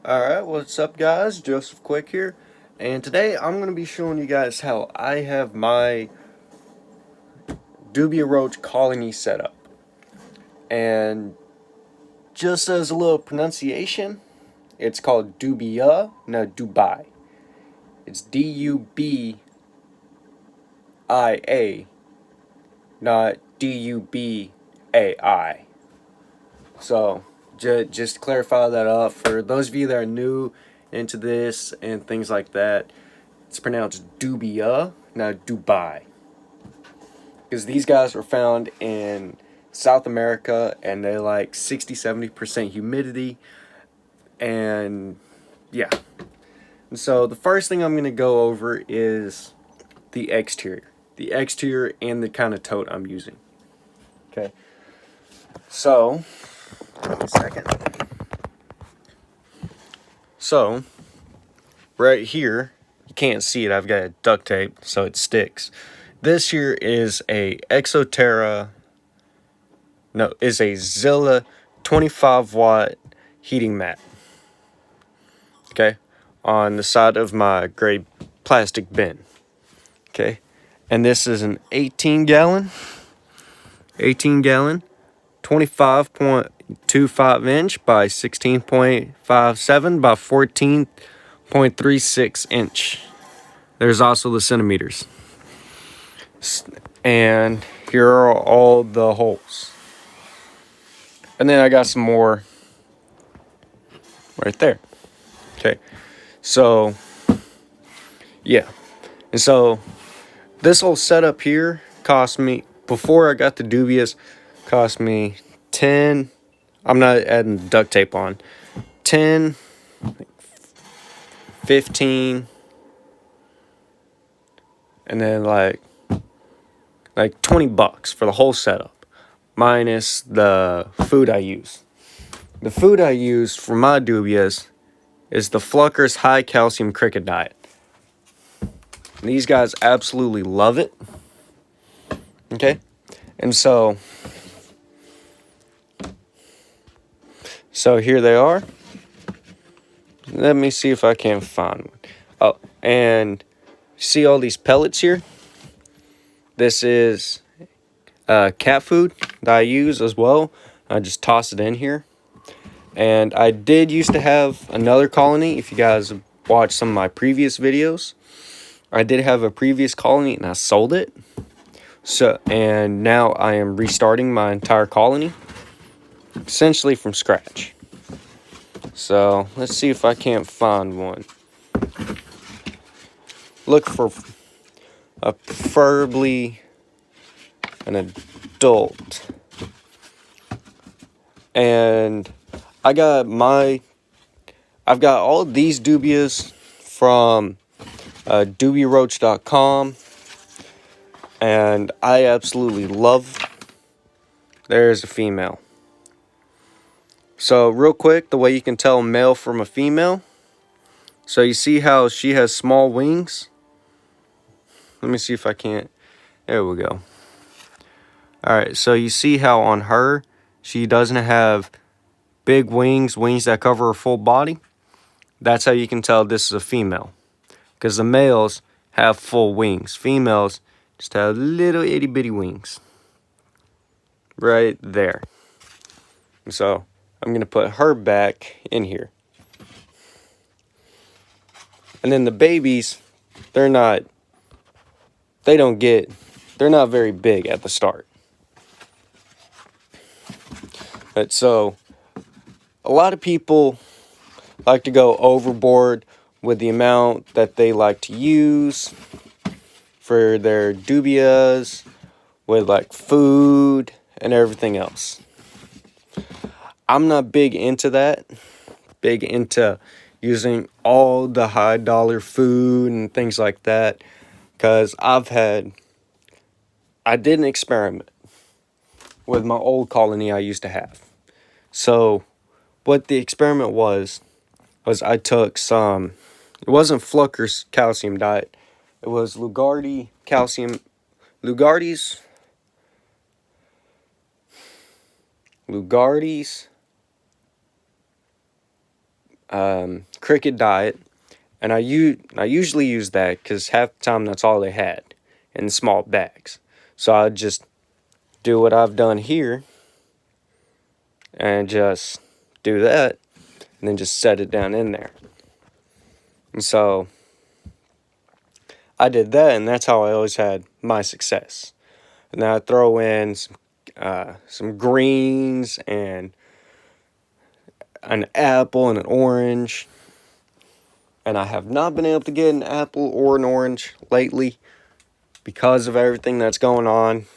Alright, what's up guys? Joseph Quick here, and today I'm going to be showing you guys how I have my Dubia roach colony set up. And just as a little pronunciation, it's called Dubia, not Dubai. It's D-U-B-I-A, not D-U-B-A-I. So, just to clarify that up, for those of you that are new into this and things like that, it's pronounced Dubia, not Dubai. Because these guys were found in South America and they like 60-70% humidity. And yeah. And so the first thing I'm going to go over is the exterior. The exterior and the kind of tote I'm using. Okay. So, give me a second. So, right here, you can't see it. I've got duct tape so it sticks. This here is a Zilla 25 watt heating mat. Okay, on the side of my gray plastic bin. Okay, and this is an 18 gallon, 25.25 inch by 16.57 by 14.36 inch. There's also the centimeters. And here are all the holes. And then I got some more right there. Okay. So, yeah. And so, this whole setup here cost me, before I got the Dubias, cost me 10, I'm not adding duct tape on, 10, 15, and then like $20 for the whole setup, minus the food I use. The food I use for my Dubias is the Flucker's high calcium cricket diet. These guys absolutely love it. Okay, and so here they are. Let me see if I can find one. Oh, and see all these pellets here? This is cat food that I use as well. I just toss it in here. And I did used to have another colony. If you guys watched some of my previous videos, I did have a previous colony and I sold it. So, and now I am restarting my entire colony, essentially from scratch. So let's see if I can't find one. Look for preferably an adult. And I've got all of these Dubias from dubiaroach.com, and I absolutely love. There's a female. So real quick, the way you can tell a male from a female. So you see how she has small wings? Let me see if I can't. There we go. Alright, so you see how on her, she doesn't have big wings that cover her full body? That's how you can tell this is a female. Because the males have full wings. Females just have little itty bitty wings. Right there. So I'm going to put her back in here. And then the babies, they're not very big at the start. But so a lot of people like to go overboard with the amount that they like to use for their Dubias, with like food and everything else. I'm not big into that. Big into using all the high dollar food and things like that. Because I did an experiment with my old colony I used to have. So what the experiment was I took some, it wasn't Flucker's calcium diet. It was Lugardi's cricket diet, and I usually use that because half the time that's all they had in small bags. So I just do what I've done here and just do that, and then just set it down in there. And so I did that, and that's how I always had my success. And then I throw in some greens and an apple and an orange. And I have not been able to get an apple or an orange lately because of everything that's going on.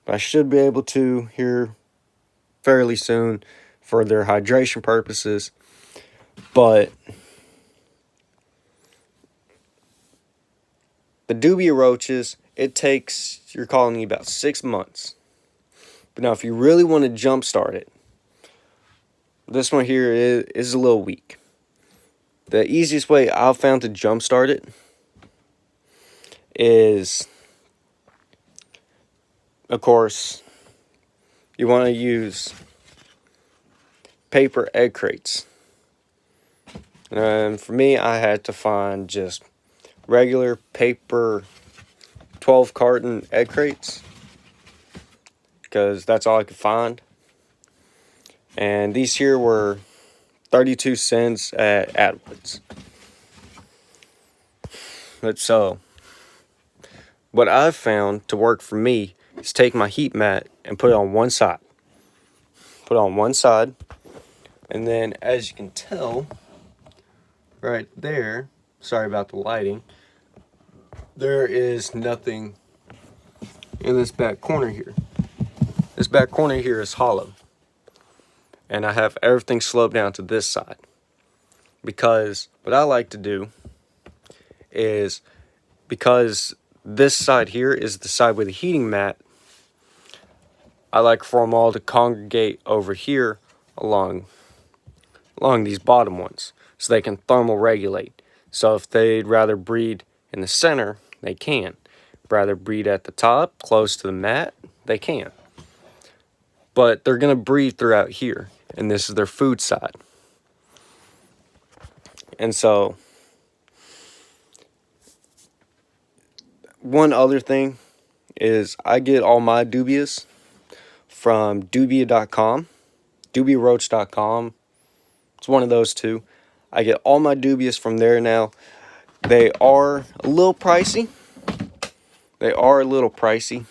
But I should be able to here fairly soon for their hydration purposes. But the dubia roaches, it takes your colony about 6 months. But now if you really want to jumpstart it, this one here is a little weak. The easiest way I've found to jumpstart it is, of course, you want to use paper egg crates. And for me, I had to find just regular paper 12 carton egg crates because that's all I could find. And these here were 32 cents at Atwood's. But so, what I've found to work for me is take my heat mat and put it on one side. Put it on one side. And then, as you can tell, right there, sorry about the lighting, there is nothing in this back corner here. This back corner here is hollow. And I have everything sloped down to this side. Because what I like to do is, because this side here is the side with the heating mat, I like for them all to congregate over here along these bottom ones so they can thermal regulate. So if they'd rather breed in the center, they can. Rather breed at the top, close to the mat, they can. But they're going to breed throughout here, and this is their food side. And so, one other thing is I get all my dubias from Dubia.com, DubiaRoach.com. It's one of those two. I get all my dubias from there now. They are a little pricey. They are a little pricey.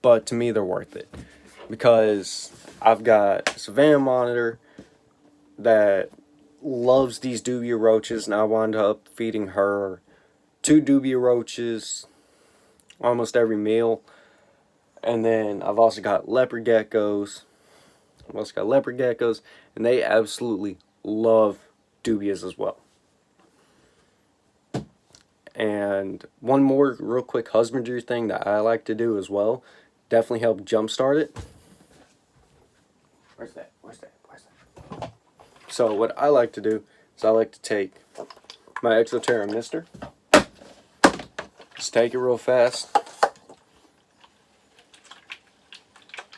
But to me they're worth it. Because I've got a Savannah monitor that loves these dubia roaches, and I wound up feeding her 2 dubia roaches almost every meal. And then I've also got leopard geckos. And they absolutely love dubias as well. And one more real quick husbandry thing that I like to do as well, definitely help jumpstart it. Where's that? So what I like to do is I like to take my Exoterra Mister, just take it real fast,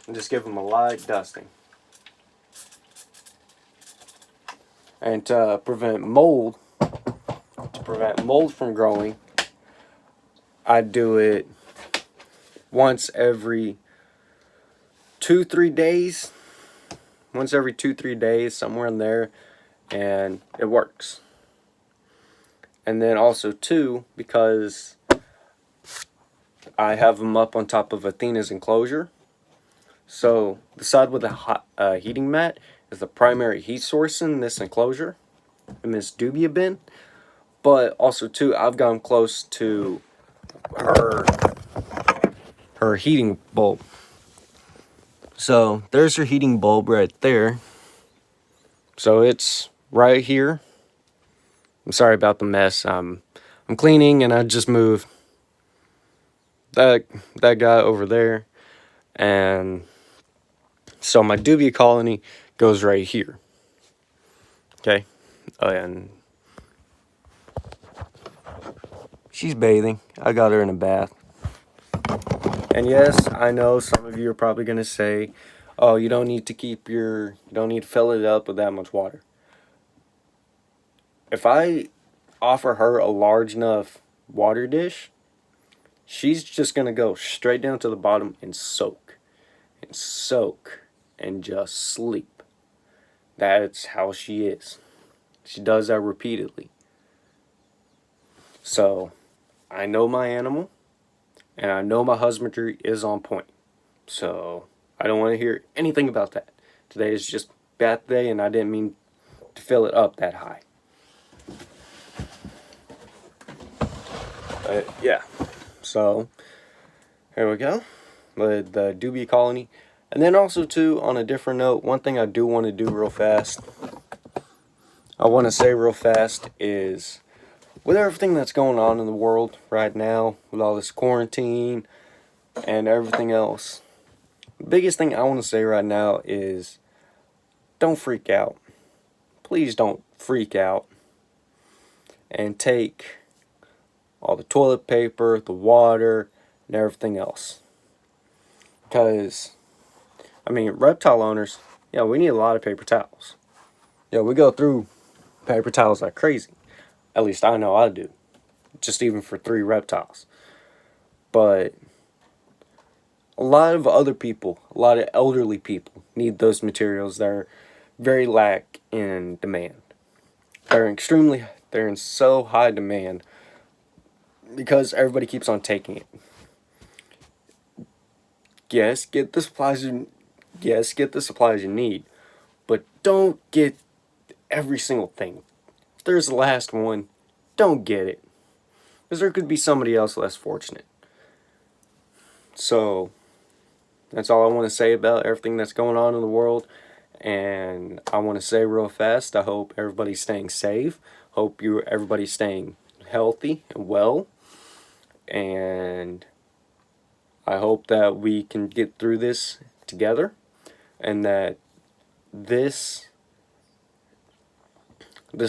and just give them a light dusting. And to prevent mold from growing, I do it once every 2-3 days. Once every 2-3 days, somewhere in there, and it works. And then also too, because I have them up on top of Athena's enclosure, so the side with the hot, heating mat is the primary heat source in this enclosure, in this dubia bin. But also too, I've gotten close to her heating bulb. So there's her heating bulb right there. So it's right here. I'm sorry about the mess. I'm cleaning, and I just moved that guy over there. And so my dubia colony goes right here. Okay. And she's bathing. I got her in a bath. And yes, I know some of you are probably going to say, oh, you don't need to you don't need to fill it up with that much water. If I offer her a large enough water dish, she's just going to go straight down to the bottom and soak and just sleep. That's how she is. She does that repeatedly. So, I know my animal, and I know my husbandry is on point. So, I don't want to hear anything about that. Today is just bath day, and I didn't mean to fill it up that high. Yeah. So, here we go with the Dubia colony. And then also, too, on a different note, one thing I do want to do real fast, I want to say real fast is, with everything that's going on in the world right now, with all this quarantine and everything else, the biggest thing I want to say right now is, don't freak out. Please don't freak out and take all the toilet paper, the water, and everything else. Because, I mean, reptile owners, yeah, we need a lot of paper towels. Yeah, we go through paper towels like crazy. At least I know I do. Just even for 3 reptiles. But a lot of other people, a lot of elderly people need those materials that are very lack in demand. They're in so high demand because everybody keeps on taking it. Yes, get the supplies you need, but don't get every single thing. If there's the last one, don't get it, because there could be somebody else less fortunate. So that's all I want to say about everything that's going on in the world. And I want to say real fast, I hope everybody's staying safe. Hope everybody's staying healthy and well. And I hope that we can get through this together, and that this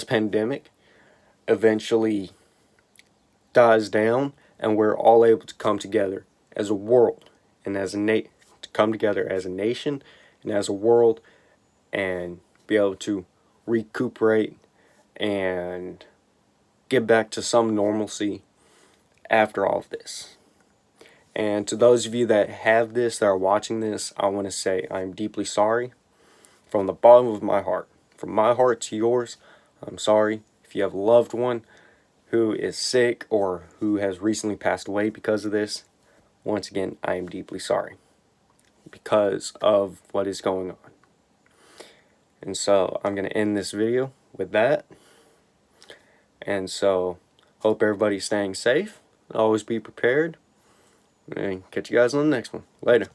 pandemic eventually dies down, and we're all able to come together as a world and to come together as a nation and as a world, and be able to recuperate and get back to some normalcy after all of this. And to those of you that have this, that are watching this, I want to say I'm deeply sorry from the bottom of my heart. From my heart to yours, I'm sorry. If you have a loved one who is sick or who has recently passed away because of this, once again, I am deeply sorry because of what is going on. And so I'm going to end this video with that. And so hope everybody's staying safe. Always be prepared. And catch you guys on the next one. Later.